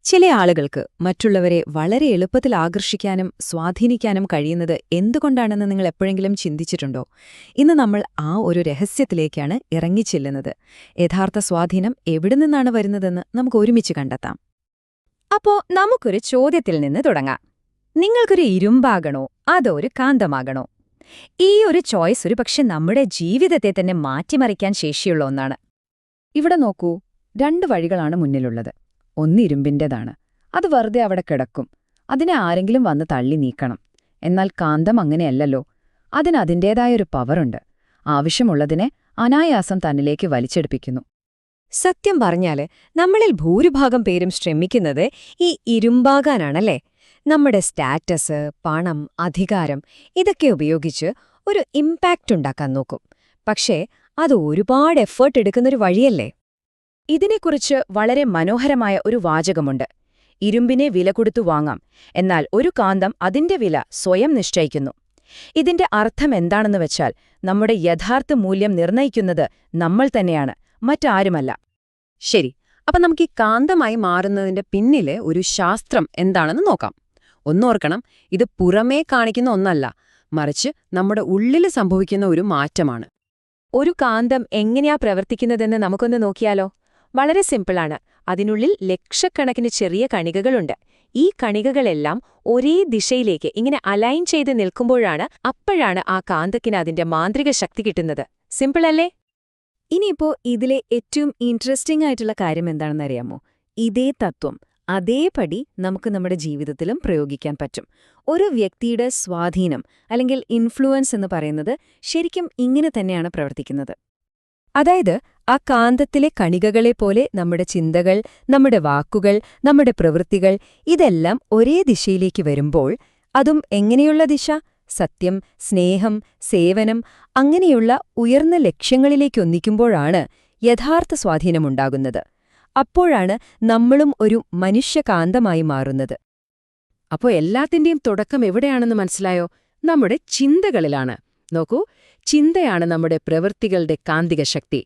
ചില ആളുകൾക്ക് മറ്റുള്ളവരെ വളരെ എളുപ്പത്തിൽ ആകർഷിക്കാനും സ്വാധീനിക്കാനും കഴിയുന്നത് എന്തുകൊണ്ടാണെന്ന് നിങ്ങൾ എപ്പോഴെങ്കിലും ചിന്തിച്ചിട്ടുണ്ടോ? ഇന്ന് നമ്മൾ ആ ഒരു രഹസ്യത്തിലേക്കാണ് ഇറങ്ങിച്ചെല്ലുന്നത്. യഥാർത്ഥ സ്വാധീനം എവിടെ നിന്നാണ് വരുന്നതെന്ന് നമുക്ക് ഒരുമിച്ച് കണ്ടെത്താം. അപ്പോ നമുക്കൊരു ചോദ്യത്തിൽ നിന്ന് തുടങ്ങാം. നിങ്ങൾക്കൊരു ഇരുമ്പാകണോ അതോ ഒരു കാന്തമാകണോ? ഈ ഒരു ചോയ്സ് ഒരുപക്ഷെ നമ്മുടെ ജീവിതത്തെ തന്നെ മാറ്റിമറിക്കാൻ ശേഷിയുള്ള ഒന്നാണ്. ഇവിടെ നോക്കൂ, രണ്ട് വഴികളാണ് മുന്നിലുള്ളത്. ഒന്ന് ഇരുമ്പിൻ്റെതാണ്. അത് വെറുതെ അവിടെ കിടക്കും. അതിനെ ആരെങ്കിലും വന്ന് തള്ളി നീക്കണം. എന്നാൽ കാന്തം അങ്ങനെയല്ലല്ലോ. അതിന് അതിൻ്റേതായൊരു പവറുണ്ട്. ആവശ്യമുള്ളതിനെ അനായാസം തന്നിലേക്ക് വലിച്ചെടുപ്പിക്കുന്നു. സത്യം പറഞ്ഞാല് നമ്മളിൽ ഭൂരിഭാഗം പേരും ശ്രമിക്കുന്നത് ഈ ഇരുമ്പാകാനാണല്ലേ? നമ്മുടെ സ്റ്റാറ്റസ്, പണം, അധികാരം ഇതൊക്കെ ഉപയോഗിച്ച് ഒരു ഇമ്പാക്റ്റ് ഉണ്ടാക്കാൻ നോക്കും. പക്ഷേ അത് ഒരുപാട് എഫേർട്ട് എടുക്കുന്നൊരു വഴിയല്ലേ? ഇതിനെക്കുറിച്ച് വളരെ മനോഹരമായ ഒരു വാചകമുണ്ട്. ഇരുമ്പിനെ വില കൊടുത്തു വാങ്ങാം, എന്നാൽ ഒരു കാന്തം അതിന്റെ വില സ്വയം നിശ്ചയിക്കുന്നു. ഇതിന്റെ അർത്ഥം എന്താണെന്ന് വെച്ചാൽ നമ്മുടെ യഥാർത്ഥ മൂല്യം നിർണയിക്കുന്നത് നമ്മൾ തന്നെയാണ്, മറ്റാരുമല്ല. ശരി, അപ്പൊ നമുക്ക് ഈ കാന്തമായി മാറുന്നതിന്റെ പിന്നിലെ ഒരു ശാസ്ത്രം എന്താണെന്ന് നോക്കാം. ഒന്നോർക്കണം, ഇത് പുറമേ കാണിക്കുന്ന ഒന്നല്ല, മറിച്ച് നമ്മുടെ ഉള്ളിൽ സംഭവിക്കുന്ന ഒരു മാറ്റമാണ്. ഒരു കാന്തം എങ്ങനെയാ പ്രവർത്തിക്കുന്നതെന്ന് നമുക്കൊന്ന് നോക്കിയാലോ? വളരെ സിമ്പിളാണ്. അതിനുള്ളിൽ ലക്ഷക്കണക്കിന് ചെറിയ കണികകളുണ്ട്. ഈ കണികകളെല്ലാം ഒരേ ദിശയിലേക്ക് ഇങ്ങനെ അലൈൻ ചെയ്ത് നിൽക്കുമ്പോഴാണ് അപ്പോഴാണ് ആ കാന്തക്കിന് അതിന്റെ മാന്ത്രിക ശക്തി കിട്ടുന്നത്. സിമ്പിളല്ലേ? ഇനിയിപ്പോ ഇതിലെ ഏറ്റവും ഇൻട്രസ്റ്റിംഗ് ആയിട്ടുള്ള കാര്യം എന്താണെന്നറിയാമോ? ഇതേ തത്വം അതേപടി നമുക്ക് നമ്മുടെ ജീവിതത്തിലും പ്രയോഗിക്കാൻ പറ്റും. ഒരു വ്യക്തിയുടെ സ്വാധീനം അല്ലെങ്കിൽ ഇൻഫ്ലുവൻസ് എന്ന് പറയുന്നത് ശരിക്കും ഇങ്ങനെ തന്നെയാണ് പ്രവർത്തിക്കുന്നത്. അതായത് ആ കാന്തത്തിലെ കണികകളെപ്പോലെ നമ്മുടെ ചിന്തകൾ, നമ്മുടെ വാക്കുകൾ, നമ്മുടെ പ്രവൃത്തികൾ ഇതെല്ലാം ഒരേ ദിശയിലേക്ക് വരുമ്പോൾ, അതും എങ്ങനെയുള്ള ദിശ? സത്യം, സ്നേഹം, സേവനം, അങ്ങനെയുള്ള ഉയർന്ന ലക്ഷ്യങ്ങളിലേക്കൊന്നിക്കുമ്പോഴാണ് യഥാർത്ഥ സ്വാധീനമുണ്ടാകുന്നത്. അപ്പോഴാണ് നമ്മളും ഒരു മനുഷ്യകാന്തമായി മാറുന്നത്. അപ്പോൾ എല്ലാത്തിന്റെയും തുടക്കം എവിടെയാണെന്ന് മനസ്സിലായോ? നമ്മുടെ ചിന്തകളിലാണ്. നോക്കൂ, ചിന്തയാണ് നമ്മുടെ പ്രവൃത്തികളുടെ കാന്തിക ശക്തി.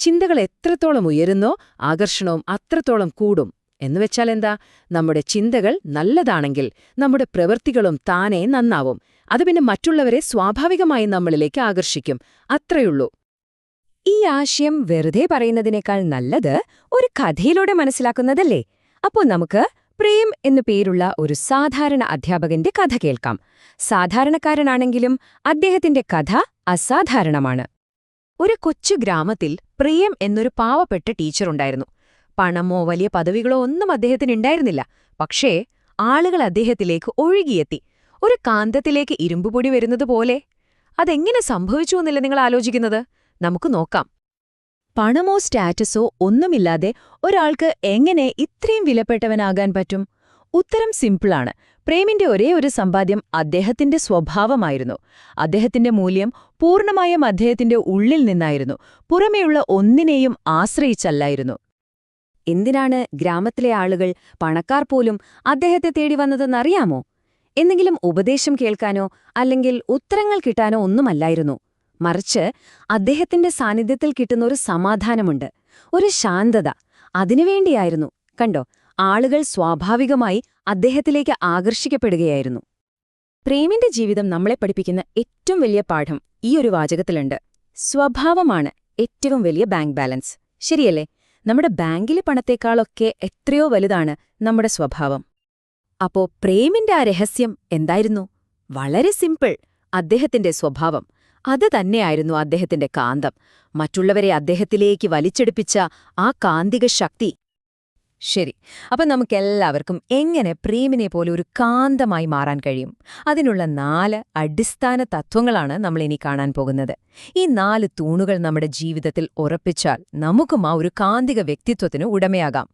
ചിന്തകൾ എത്രത്തോളം ഉയരുന്നോ ആകർഷണവും അത്രത്തോളം കൂടും. എന്നുവെച്ചാൽ എന്താ? നമ്മുടെ ചിന്തകൾ നല്ലതാണെങ്കിൽ നമ്മുടെ പ്രവൃത്തികളും താനേ നന്നാവും. അത് പിന്നെ മറ്റുള്ളവരെ സ്വാഭാവികമായി നമ്മളിലേക്ക് ആകർഷിക്കും. അത്രയുള്ളൂ. ഈ ആശയം വെറുതെ പറയുന്നതിനേക്കാൾ നല്ലത് ഒരു കഥയിലൂടെ മനസ്സിലാക്കുന്നതല്ലേ? അപ്പോൾ നമുക്ക് പ്രേം എന്നു പേരുള്ള ഒരു സാധാരണ അധ്യാപകന്റെ കഥ കേൾക്കാം. സാധാരണക്കാരനാണെങ്കിലും അദ്ദേഹത്തിന്റെ കഥ അസാധാരണമാണ്. ഒരു കൊച്ചു ഗ്രാമത്തിൽ പ്രേം എന്നൊരു പാവപ്പെട്ട ടീച്ചറുണ്ടായിരുന്നു. പണമോ വലിയ പദവികളോ ഒന്നും അദ്ദേഹത്തിനുണ്ടായിരുന്നില്ല. പക്ഷേ ആളുകൾ അദ്ദേഹത്തിലേക്ക് ഒഴുകിയെത്തി, ഒരു കാന്തത്തിലേക്ക് ഇരുമ്പുപൊടി വരുന്നതുപോലെ. അതെങ്ങനെ സംഭവിച്ചു എന്നല്ലേ നിങ്ങൾ ആലോചിക്കുന്നത്? നമുക്ക് നോക്കാം. പണമോ സ്റ്റാറ്റസോ ഒന്നുമില്ലാതെ ഒരാൾക്ക് എങ്ങനെ ഇത്രയും വിലപ്പെട്ടവനാകാൻ പറ്റും? ഉത്തരം സിമ്പിളാണ്. പ്രേമിന്റെ ഒരേ ഒരു സമ്പാദ്യം അദ്ദേഹത്തിന്റെ സ്വഭാവമായിരുന്നു. അദ്ദേഹത്തിന്റെ മൂല്യം പൂർണ്ണമായും അദ്ദേഹത്തിന്റെ ഉള്ളിൽ നിന്നായിരുന്നു, പുറമേയുള്ള ഒന്നിനെയും ആശ്രയിച്ചല്ലായിരുന്നു. എന്തിനാണ് ഗ്രാമത്തിലെ ആളുകൾ, പണക്കാർ പോലും അദ്ദേഹത്തെ തേടി വന്നതെന്നറിയാമോ? എന്തെങ്കിലും ഉപദേശം കേൾക്കാനോ അല്ലെങ്കിൽ ഉത്തരങ്ങൾ കിട്ടാനോ ഒന്നുമല്ലായിരുന്നു. മറിച്ച് അദ്ദേഹത്തിന്റെ സാന്നിധ്യത്തിൽ കിട്ടുന്ന ഒരു സമാധാനമുണ്ട്, ഒരു ശാന്തത. അതിനുവേണ്ടിയായിരുന്നു. കണ്ടോ, ആളുകൾ സ്വാഭാവികമായി അദ്ദേഹത്തിലേക്ക് ആകർഷിക്കപ്പെടുകയായിരുന്നു. പ്രേമിന്റെ ജീവിതം നമ്മളെ പഠിപ്പിക്കുന്ന ഏറ്റവും വലിയ പാഠം ഈ ഒരു വാചകത്തിലുണ്ട്. സ്വഭാവമാണ് ഏറ്റവും വലിയ ബാങ്ക് ബാലൻസ്. ശരിയല്ലേ? നമ്മുടെ ബാങ്കിലെ പണത്തേക്കാളൊക്കെ എത്രയോ വലുതാണ് നമ്മുടെ സ്വഭാവം. അപ്പോ പ്രേമിന്റെ ആ രഹസ്യം എന്തായിരുന്നു? വളരെ സിമ്പിൾ. അദ്ദേഹത്തിന്റെ സ്വഭാവം. അത് തന്നെയായിരുന്നു അദ്ദേഹത്തിന്റെ കാന്തം. മറ്റുള്ളവരെ അദ്ദേഹത്തിലേക്ക് വലിച്ചെടുപ്പിച്ച ആ കാന്തിക ശക്തി. ശരി, അപ്പം നമുക്കെല്ലാവർക്കും എങ്ങനെ പ്രേമിനെ പോലെ ഒരു കാന്തമായി മാറാൻ കഴിയും? അതിനുള്ള 4 അടിസ്ഥാന തത്വങ്ങളാണ് നമ്മളിനി കാണാൻ പോകുന്നത്. ഈ 4 തൂണുകൾ നമ്മുടെ ജീവിതത്തിൽ ഉറപ്പിച്ചാൽ നമുക്കും ആ ഒരു കാന്തിക വ്യക്തിത്വത്തിന് ഉടമയാകാം.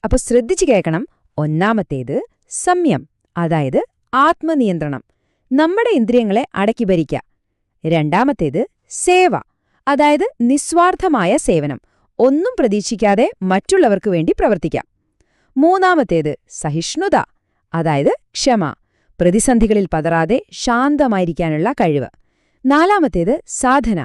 അപ്പോൾ ശ്രദ്ധിച്ചു കേൾക്കണം. ഒന്നാമത്തേത് സംയം, അതായത് ആത്മനിയന്ത്രണം, നമ്മുടെ ഇന്ദ്രിയങ്ങളെ അടക്കി ഭരിക്കുക. രണ്ടാമത്തേത് സേവ, അതായത് നിസ്വാർത്ഥമായ സേവനം, ഒന്നും പ്രതീക്ഷിക്കാതെ മറ്റുള്ളവർക്കു വേണ്ടി പ്രവർത്തിക്കാം. മൂന്നാമത്തേത് സഹിഷ്ണുത, അതായത് ക്ഷമ, പ്രതിസന്ധികളിൽ പതറാതെ ശാന്തമായിരിക്കാനുള്ള കഴിവ്. നാലാമത്തേത് സാധന,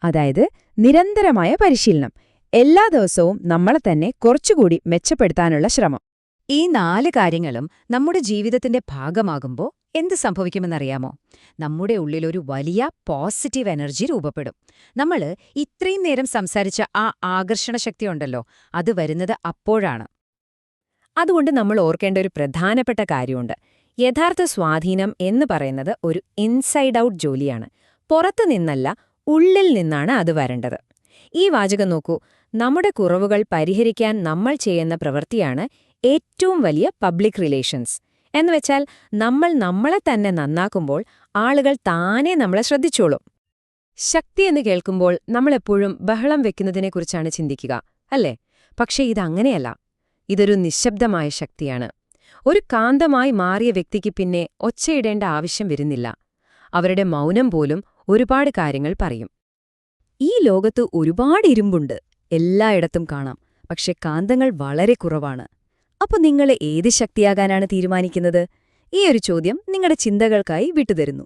അതായത് നിരന്തരമായ പരിശീലനം, എല്ലാ ദിവസവും നമ്മളെ തന്നെ കുറച്ചുകൂടി മെച്ചപ്പെടുത്താനുള്ള ശ്രമം. ഈ 4 കാര്യങ്ങളും നമ്മുടെ ജീവിതത്തിന്റെ ഭാഗമാകുമ്പോൾ എന്ത് സംഭവിക്കുമെന്നറിയാമോ? നമ്മുടെ ഉള്ളിലൊരു വലിയ പോസിറ്റീവ് എനർജി രൂപപ്പെടും. നമ്മൾ ഇത്രയും നേരം സംസാരിച്ച ആ ആകർഷണ ശക്തിയുണ്ടല്ലോ, അത് വരുന്നത് അപ്പോഴാണ്. അതുകൊണ്ട് നമ്മൾ ഓർക്കേണ്ട ഒരു പ്രധാനപ്പെട്ട കാര്യമുണ്ട്. യഥാർത്ഥ സ്വാധീനം എന്ന് പറയുന്നത് ഒരു ഇൻസൈഡ് ഔട്ട് ജോലിയാണ്. പുറത്തു നിന്നല്ല, ഉള്ളിൽ നിന്നാണ് അത് വരേണ്ടത്. ഈ വാചകം നോക്കൂ. നമ്മുടെ കുറവുകൾ പരിഹരിക്കാൻ നമ്മൾ ചെയ്യുന്ന പ്രവൃത്തിയാണ് ഏറ്റവും വലിയ പബ്ലിക് റിലേഷൻസ്. എന്നുവെച്ചാൽ നമ്മൾ നമ്മളെ തന്നെ നന്നാക്കുമ്പോൾ ആളുകൾ താനെ നമ്മളെ ശ്രദ്ധിച്ചോളും. ശക്തി എന്ന് കേൾക്കുമ്പോൾ നമ്മളെപ്പോഴും ബഹളം വെക്കുന്നതിനെക്കുറിച്ചാണ് ചിന്തിക്കുക, അല്ലേ? പക്ഷേ ഇതങ്ങനെയല്ല. ഇതൊരു നിശബ്ദമായ ശക്തിയാണ്. ഒരു കാന്തമായി മാറിയ വ്യക്തിക്ക് പിന്നെ ഒച്ചയിടേണ്ട ആവശ്യം വരുന്നില്ല. അവരുടെ മൗനം പോലും ഒരുപാട് കാര്യങ്ങൾ പറയും. ഈ ലോകത്ത് ഒരുപാട് ഇരുമ്പുണ്ട്, എല്ലായിടത്തും കാണാം. പക്ഷെ കാന്തങ്ങൾ വളരെ കുറവാണ്. അപ്പൊ നിങ്ങൾ ഏത് ശക്തിയാകാനാണ് തീരുമാനിക്കുന്നത്? ഈ ഒരു ചോദ്യം നിങ്ങളുടെ ചിന്തകൾക്കായി വിട്ടുതരുന്നു.